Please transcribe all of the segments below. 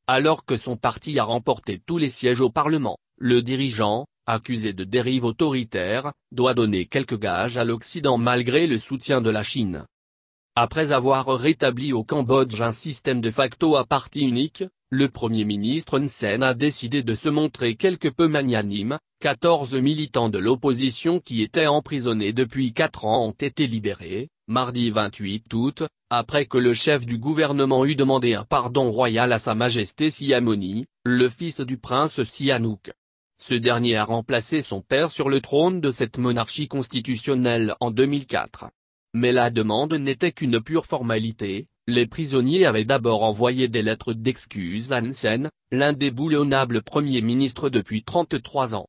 Alors que son parti a remporté tous les sièges au Parlement, le dirigeant, accusé de dérive autoritaire, doit donner quelques gages à l'Occident malgré le soutien de la Chine. Après avoir rétabli au Cambodge un système de facto à parti unique, le Premier ministre Hun Sen a décidé de se montrer quelque peu magnanime. 14 militants de l'opposition qui étaient emprisonnés depuis 4 ans ont été libérés, mardi 28 août, après que le chef du gouvernement eut demandé un pardon royal à Sa Majesté Sihamoni, le fils du prince Sihanouk. Ce dernier a remplacé son père sur le trône de cette monarchie constitutionnelle en 2004. Mais la demande n'était qu'une pure formalité. Les prisonniers avaient d'abord envoyé des lettres d'excuses à Hun Sen, l'indéboulonnable Premier ministre depuis 33 ans.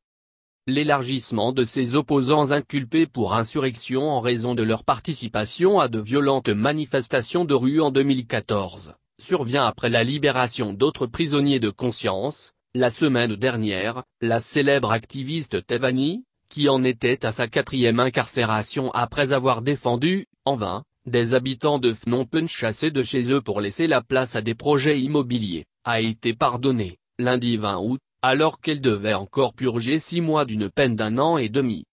L'élargissement de ses opposants inculpés pour insurrection en raison de leur participation à de violentes manifestations de rue en 2014, survient après la libération d'autres prisonniers de conscience. La semaine dernière, la célèbre activiste Tevani, qui en était à sa 4e incarcération après avoir défendu, en vain, des habitants de Phnom Penh chassés de chez eux pour laisser la place à des projets immobiliers, a été pardonnée, lundi 20 août, alors qu'elle devait encore purger 6 mois d'une peine d'1 an et demi.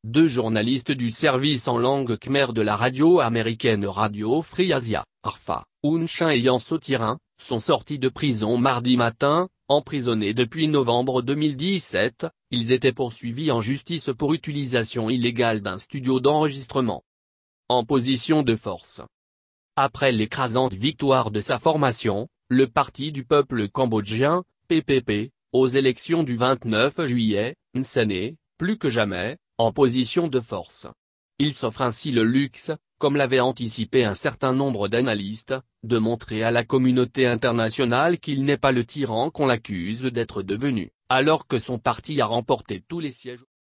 2 journalistes du service en langue khmer de la radio américaine Radio Free Asia, RFA, Hun Sen et Yang Sotirin, sont sortis de prison mardi matin. Emprisonnés depuis novembre 2017, ils étaient poursuivis en justice pour utilisation illégale d'un studio d'enregistrement. En position de force. Après l'écrasante victoire de sa formation, le Parti du peuple cambodgien, PPP, aux élections du 29 juillet, Hun Sen est, plus que jamais, en position de force. Il s'offre ainsi le luxe, comme l'avait anticipé un certain nombre d'analystes, de montrer à la communauté internationale qu'il n'est pas le tyran qu'on l'accuse d'être devenu, alors que son parti a remporté tous les sièges.